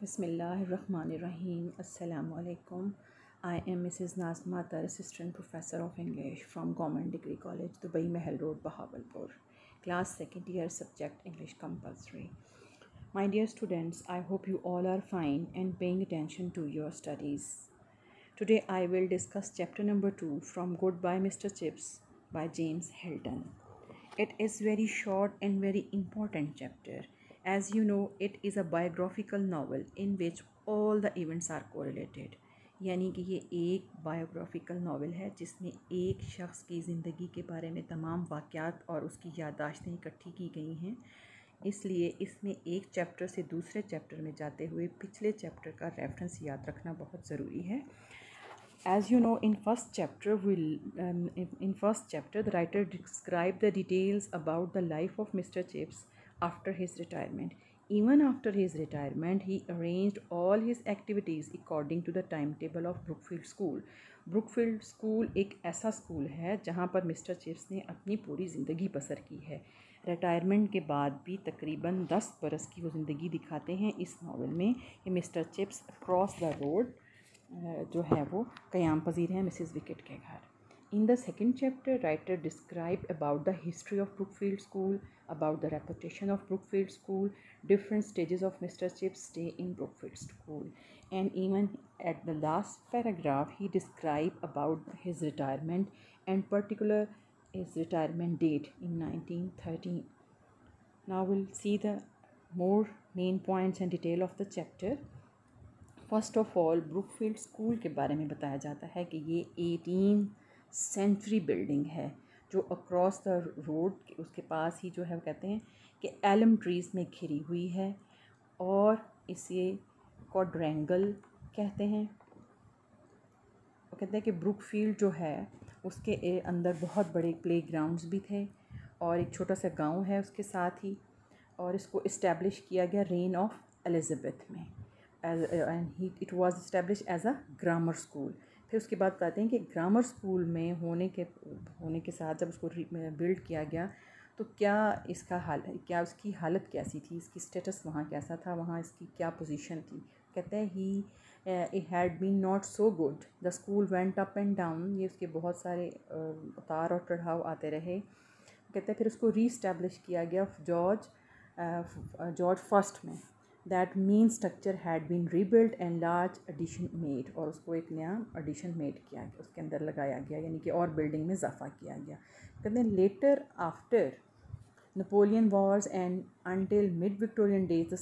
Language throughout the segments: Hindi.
Bismillahirrahmanirrahim. Assalamu alaikum. I am Mrs. Nazma Atar, Assistant Professor of English from Government Degree College, Dubai Mahal Road, Bahawalpur. Class 2nd year, subject English compulsory. My dear students, I hope you all are fine and paying attention to your studies. Today I will discuss chapter number 2 from Goodbye Mr. Chips by James Hilton. It is very short and very important chapter. As you know, it is a biographical novel in which all the events are correlated. यानी कि ये एक बायोग्राफिकल नावल है जिसमें एक शख्स की ज़िंदगी के बारे में तमाम वाक़यात और उसकी याददाश्तें इकट्ठी की गई हैं। इसलिए इसमें एक चैप्टर से दूसरे चैप्टर में जाते हुए पिछले चैप्टर का रेफरेंस याद रखना बहुत ज़रूरी है। As you know, in first chapter, the writer described the details about the life of Mr. Chips after his retirement. Even after his retirement, he arranged all his activities according to the timetable of Brookfield School. Brookfield School एक ऐसा स्कूल है जहाँ पर मिस्टर चिप्स ने अपनी पूरी ज़िंदगी बसर की है। रिटायरमेंट के बाद भी तकरीबन 10 बरस की वो ज़िंदगी दिखाते हैं इस नावल में कि mister chips cross the road जो है वो क़याम पज़ीर है मिसेस विकेट के घर। In the second chapter, writer described about the history of Brookfield School, about the reputation of Brookfield School, different stages of Mr. Chips' stay in Brookfield School, and even at the last paragraph, he described about his retirement and particular his retirement date in 1913. Now we'll see the more main points and detail of the chapter. First of all Brookfield school के बारे में बताया जाता है कि ये 18 सेंचुरी बिल्डिंग है जो अक्रॉस द रोड उसके पास ही जो है वो कहते हैं कि एलम ट्रीज़ में घिरी हुई है और इसे क्वाड्रेंगल कहते हैं। वो कहते हैं कि ब्रुकफील्ड जो है उसके अंदर बहुत बड़े प्ले ग्राउंड्स भी थे और एक छोटा सा गांव है उसके साथ ही, और इसको इस्टेब्लिश किया गया रेन ऑफ एलिज़ाबेथ में it was establish as a grammar school. फिर उसके बाद कहते हैं कि ग्रामर स्कूल में होने के साथ जब उसको बिल्ड किया गया तो क्या उसकी हालत कैसी थी, इसकी स्टेटस वहाँ कैसा था, वहाँ इसकी क्या पोजीशन थी। कहते हैं it had been not so good, the school went up and down, ये उसके बहुत सारे उतार और चढ़ाव आते रहे। कहते हैं फिर उसको री इस्टेब्लिश किया गया जॉर्ज फर्स्ट में। That main structure had been rebuild and large addition made, और उसको एक नया एडिशन मेड किया गया, उसके अंदर लगाया गया, यानी कि और बिल्डिंग में इजाफा किया गया। कहते हैं later after Napoleon wars and until mid Victorian days the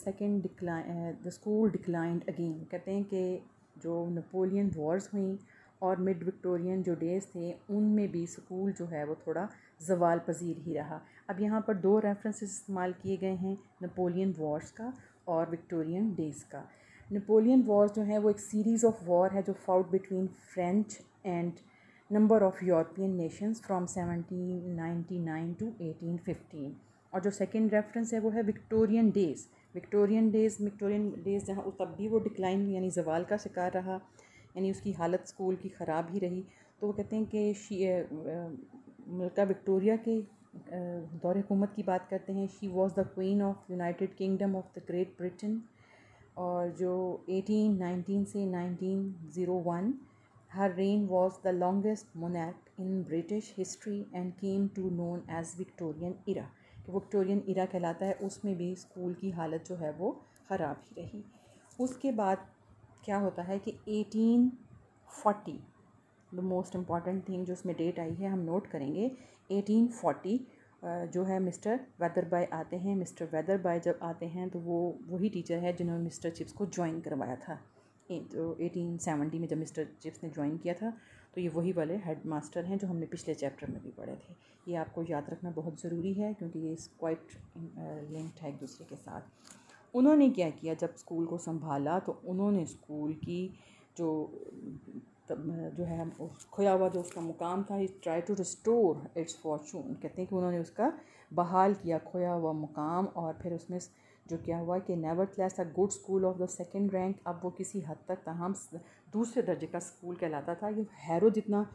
school declined again। कहते हैं कि जो नेपोलियन वॉर्स हुई और मिड विक्टोरियन जो डेज़ थे उनमें भी स्कूल जो है वो थोड़ा ज़वाल पजीर ही रहा। अब यहाँ पर दो रेफरेंसेस इस्तेमाल किए गए हैं, नेपोलियन वॉर्स का और विक्टोरियन डेज़ का। नेपोलियन वॉर्स जो है वो एक सीरीज़ ऑफ वॉर है जो fought between French and number of European nations from 1799 to 1815। और जो सेकंड रेफरेंस है वो है विक्टोरियन डेज़ जहाँ तब भी वो डिक्लाइन यानी ज़वाल का शिकार रहा, यानी उसकी हालत स्कूल की ख़राब ही रही। तो वो कहते हैं कि मलका विक्टोरिया के दौर हुकूमत की बात करते हैं। She was the queen of United Kingdom of the Great Britain, और जो 1819 से 1901 her reign was the longest monarch in British history and came to known as Victorian era. Victorian era कहलाता है, उसमें भी स्कूल की हालत जो है वो ख़राब ही रही। उसके बाद क्या होता है कि 1840 द मोस्ट इम्पॉर्टेंट थिंग जो उसमें डेट आई है हम नोट करेंगे। 1840 जो है मिस्टर वेदरबाय आते हैं। मिस्टर वेदरबाय जब आते हैं तो वो वही टीचर है जिन्होंने मिस्टर चिप्स को ज्वाइन करवाया था। तो 1870 में जब मिस्टर चिप्स ने ज्वाइन किया था तो ये वही वाले हेड मास्टर हैं जो हमने पिछले चैप्टर में भी पढ़े थे। ये आपको याद रखना बहुत ज़रूरी है क्योंकि ये क्वाइट लिंक्ड है एक दूसरे के साथ। उन्होंने क्या किया, जब स्कूल को संभाला तो उन्होंने स्कूल की जो है खोया हुआ जो उसका मुकाम था, try to restore its fortune. कहते हैं कि उन्होंने उसका बहाल किया खोया हुआ मुकाम, और फिर उसमें जो क्या हुआ कि nevertheless a good school of the second rank, अब वो किसी हद तक तमाम दूसरे दर्जे का स्कूल कहलाता था। ये हैरो जितना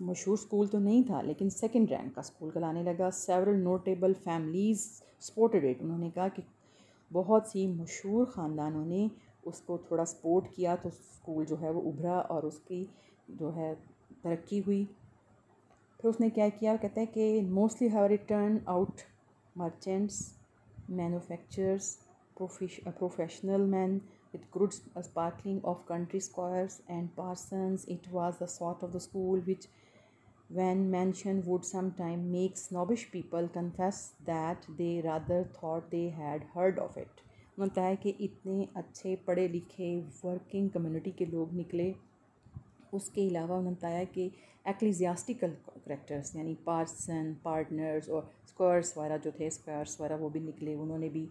मशहूर स्कूल तो नहीं था लेकिन सेकंड रैंक का स्कूल कहलाने लगा। Several notable families supported it, उन्होंने कहा कि बहुत सी मशहूर ख़ानदानों ने उसको थोड़ा सपोर्ट किया तो स्कूल जो है वो उभरा और उसकी जो है तरक्की हुई। फिर उसने क्या किया, कहते हैं कि mostly have return out merchants, manufacturers, professional man with good sparkling of country squares and parsons. It was the sort of the school which, when mentioned, would sometime make snobbish people confess that they rather thought they had heard of it. उन्होंने बताया कि इतने अच्छे पढ़े लिखे वर्किंग कम्युनिटी के लोग निकले। उसके अलावा उन्होंने बताया कि एक्लेसियास्टिकल करेक्टर्स यानी पार्सन, पार्टनर्स और स्क्वायर्स वाला जो थे, स्क्वायर्स वाला वो भी निकले, उन्होंने भी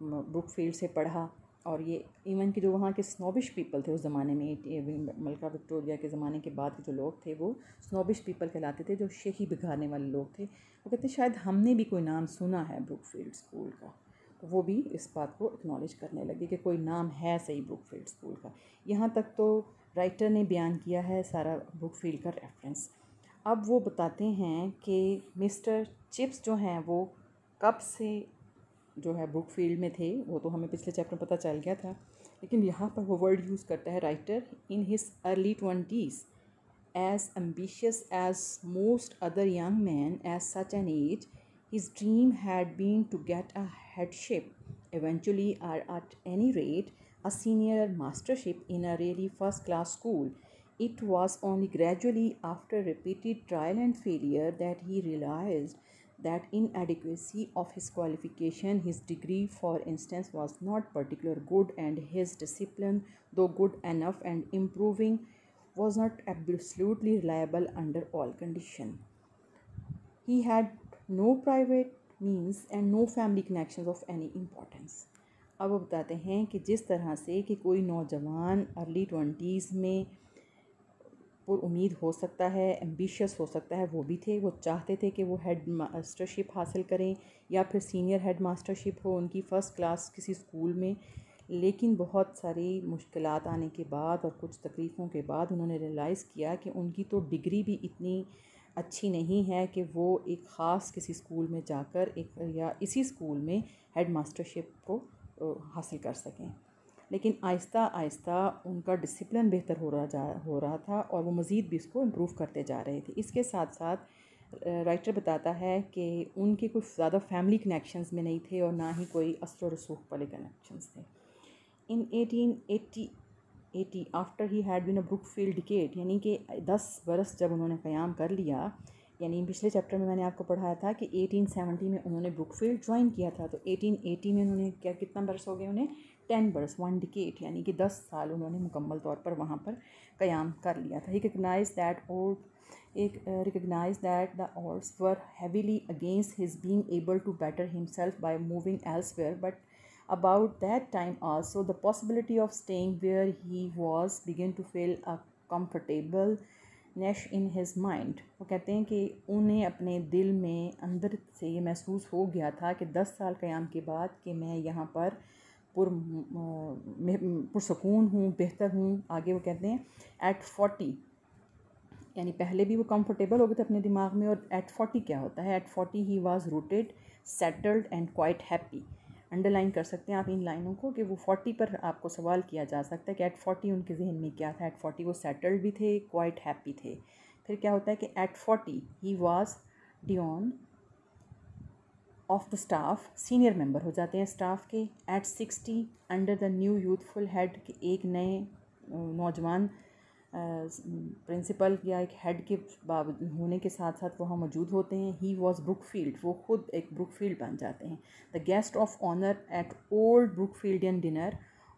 ब्रुकफील्ड से पढ़ा। और ये इवन कि जो वहाँ के स्नोबिश पीपल थे उस ज़माने में, मलका विक्टोरिया के ज़माने के बाद के जो लोग थे वो स्नोबिश पीपल कहलाते थे, जो शेखी बिगाड़ने वाले लोग थे। वो कहते शायद हमने भी कोई नाम सुना है ब्रुकफील्ड स्कूल का, तो वो भी इस बात को एक्नॉलेज करने लगे कि कोई नाम है सही ब्रुकफील्ड स्कूल का। यहाँ तक तो राइटर ने बयान किया है सारा ब्रुकफील्ड का रेफरेंस। अब वो बताते हैं कि मिस्टर चिप्स जो हैं वो कब से जो है ब्रुकफील्ड में थे, वो तो हमें पिछले चैप्टर में पता चल गया था, लेकिन यहाँ पर वो वर्ड यूज़ करता है writer, in his early 20s, as ambitious as most other young men at such an age, his dream had been to get a headship, eventually, or at any rate, a senior mastership in a really first-class school. It was only gradually, after repeated trial and failure, that he realized that inadequacy of his qualification. His degree, for instance, was not particularly good, and his discipline, though good enough and improving, was not absolutely reliable under all conditions. He had no private means and no family connections of any importance. अब वो बताते हैं कि जिस तरह से कि कोई नौजवान अर्ली 20s में पुरुमीद हो सकता है, एम्बिशियस हो सकता है, वो भी थे। वो चाहते थे कि वो हेड मास्टरशिप हासिल करें या फिर सीनियर हेड मास्टरशिप हो उनकी फ़र्स्ट क्लास किसी स्कूल में, लेकिन बहुत सारी मुश्किलात आने के बाद और कुछ तकलीफ़ों के बाद उन्होंने रियलाइज़ किया कि उनकी तो डिग्री भी इतनी अच्छी नहीं है कि वो एक ख़ास किसी स्कूल में जाकर एक या इसी स्कूल में हेड मास्टरशिप को हासिल कर सकें। लेकिन आहिस्ता आहिस्ता उनका डिसिप्लिन बेहतर हो रहा था और वो मज़ीद भी इसको इम्प्रूव करते जा रहे थे। इसके साथ साथ राइटर बताता है कि उनके कुछ ज़्यादा फैमिली कनेक्शंस में नहीं थे और ना ही कोई असर रसूख वाले कनेक्शंस थे। In 1880 after he had been a Brookfield decade, यानी कि 10 बरस जब उन्होंने क़याम कर लिया, यानी पिछले चैप्टर में मैंने आपको पढ़ाया था कि 1870 में उन्होंने ब्रुकफील्ड ज्वाइन किया था, तो 1880 में उन्होंने कितना बरस हो गए, उन्हें 10 बरस, 1 डिकेड, यानी कि 10 साल उन्होंने मुकम्मल तौर पर वहाँ पर क़याम कर लिया था। He recognize that the odds were heavily against his being able to better himself by moving elsewhere, but about that time also the possibility of staying where he was began to feel a comfortable Nash in his mind. वो कहते हैं कि उन्हें अपने दिल में अंदर से ये महसूस हो गया था कि 10 साल क़याम के बाद कि मैं यहाँ पर पुरसकून हूँ, बेहतर हूँ। आगे वो कहते हैं एट 40, यानी पहले भी वो कंफर्टेबल हो गए थे अपने दिमाग में, और एट 40 क्या होता है, at 40 he was rooted, settled and quite happy. Underline कर सकते हैं आप इन लाइनों को कि वो 40 पर आपको सवाल किया जा सकता है कि एट 40 उनके जहन में क्या था। एट 40 वो सेटल्ड भी थे, क्वाइट हैप्पी थे। फिर क्या होता है कि at 40 he was dean of the staff, senior member हो जाते हैं स्टाफ के। At 60 under the new youthful head, एक नए नौजवान प्रिंसिपल या एक हेड के होने के साथ साथ वहाँ मौजूद होते हैं। ही वॉज ब्रुकफील्ड, वो खुद एक ब्रुकफील्ड बन जाते हैं। The guest of honour at old Brookfieldian dinner,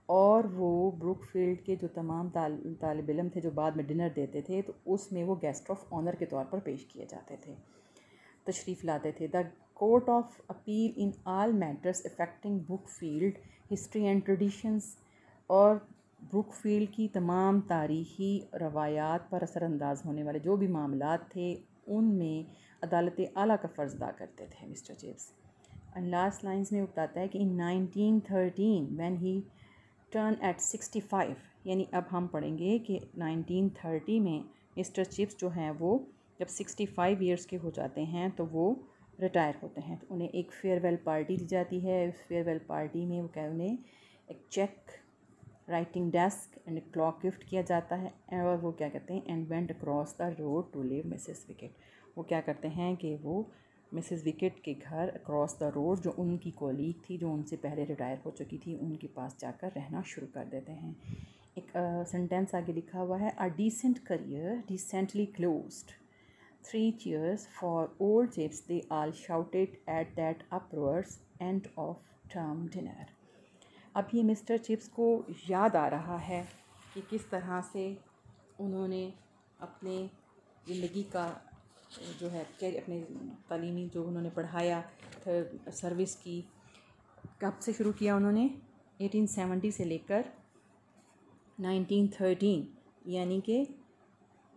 और वो ब्रुकफील्ड के जो तमाम तालिब इल्म थे जो बाद में डिनर देते थे, तो उसमें वो गेस्ट ऑफ ऑनर के तौर पर पेश किए जाते थे, तशरीफ़ लाते थे। The court of appeal in all matters affecting Brookfield history and traditions, और ब्रुकफील्ड की तमाम तारीख़ी रवायात पर असरानंदाज होने वाले जो भी मामलात थे उनमें अदालत आला का फ़र्ज़ अदा करते थे mister chips. And last lines में बताता है कि इन 1913 व्हेन ही टर्न एट 65, यानी अब हम पढ़ेंगे कि 1930 में मिस्टर चिप्स जो हैं वो जब 65 ईयर्स के हो जाते हैं तो वो रिटायर होते हैं। तो उन्हें एक फेयरवेल पार्टी दी जाती है। उस फेयरवेल पार्टी में वो उन्हें एक cheque writing desk and clock gift किया जाता है। और वो क्या कहते हैं, and went across the road to live Mrs Wickett. वो क्या करते हैं कि वो मिसेस विकेट के घर अक्रॉस द रोड, जो उनकी कोलीग थी, जो उनसे पहले रिटायर हो चुकी थी, उनके पास जाकर रहना शुरू कर देते हैं। एक सेंटेंस आगे लिखा हुआ है, a decent career decently closed, 3 cheers for old Chips, they all shouted at that uproarious end of term dinner। अब ये मिस्टर चिप्स को याद आ रहा है कि किस तरह से उन्होंने अपने ज़िंदगी का जो है अपने तालीमी जो उन्होंने पढ़ाया सर्विस की, कब से शुरू किया उन्होंने, 1870 से लेकर 1913, यानी कि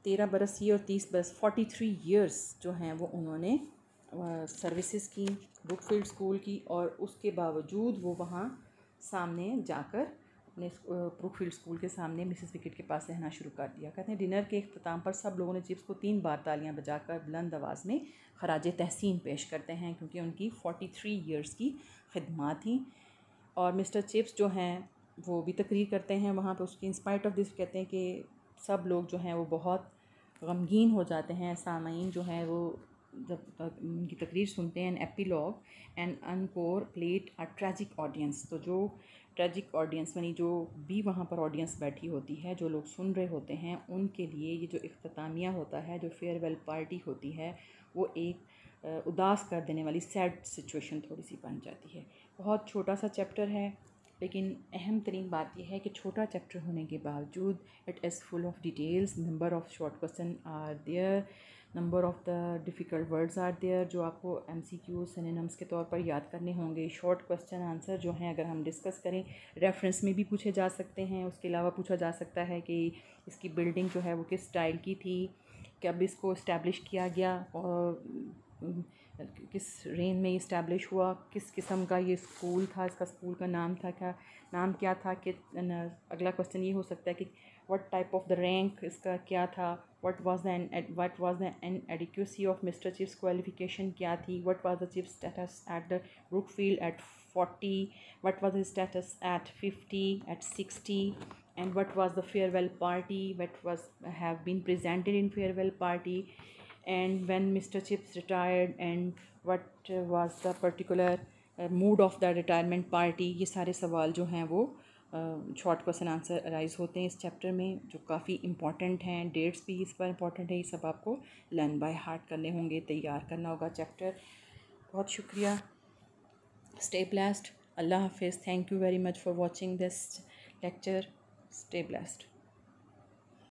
13 बरस ये और 30 बरस 43 ईयर्स जो हैं वो उन्होंने सर्विसेज की ब्रुकफील्ड स्कूल की। और उसके बावजूद वो वहाँ सामने जाकर अपने ब्रुकफील्ड स्कूल के सामने मिसेस विकेट के पास रहना शुरू कर दिया। कहते हैं डिनर के अख्ताम पर सब लोगों ने चिप्स को 3 बार तालियां बजाकर बुलंद आवाज़ में खराज तहसीन पेश करते हैं, क्योंकि उनकी 43 ईयर्स की खिदमत थी। और मिस्टर चिप्स जो हैं वो भी तकरीर करते हैं वहाँ पर उसकी। इंस्पाइट ऑफ दिस कहते हैं कि सब लोग जो हैं वो बहुत गमगीन हो जाते हैं, सामाईन जो हैं वो जब उनकी तकरीर सुनते हैं। Epilogue and encore plate a tragic audience, तो जो ट्रेजिक ऑडियंस यानी जो भी वहाँ पर ऑडियंस बैठी होती है, जो लोग सुन रहे होते हैं, उनके लिए ये जो इख्तितामिया होता है, जो फेयरवेल पार्टी होती है, वो एक उदास कर देने वाली सैड सिचुएशन थोड़ी सी बन जाती है। बहुत छोटा सा चैप्टर है, लेकिन अहम तरीन बात यह है कि छोटा चैप्टर होने के बावजूद it is full of details. Number of short question are there, number of the difficult words are there, जो आपको MCQ सिनोनिम्स के तौर पर याद करने होंगे। शॉर्ट क्वेश्चन आंसर जो हैं अगर हम डिस्कस करें, रेफरेंस में भी पूछे जा सकते हैं। उसके अलावा पूछा जा सकता है कि इसकी बिल्डिंग जो है वो किस स्टाइल की थी, कब इसको इस्टेब्लिश किया गया और किस रेंज में इस्टेब्लिश हुआ, किस किस्म का ये स्कूल था, इसका स्कूल का नाम क्या था। कि अगला क्वेश्चन ये हो सकता है कि what type of the rank इसका क्या था, what was the inadequacy of Mr Chips qualification क्या थी, what was the Chips status at the Brookfield at 40, what was his status at 50, at 60, and what was the farewell party, what was have been presented in farewell party, and when Mr. Chips retired, and what was the particular mood of the retirement party। ये सारे सवाल जो हैं वो शॉर्ट क्वेश्चन आंसर अराइज होते हैं इस चैप्टर में, जो काफ़ी इंपॉर्टेंट हैं। डेट्स भी इस पर इंपॉर्टेंट है। ये सब आपको लर्न बाय हार्ट करने होंगे, तैयार करना होगा चैप्टर। बहुत शुक्रिया। Stay blessed. अल्लाह हाफिज़। Thank you very much for watching this lecture. Stay blessed.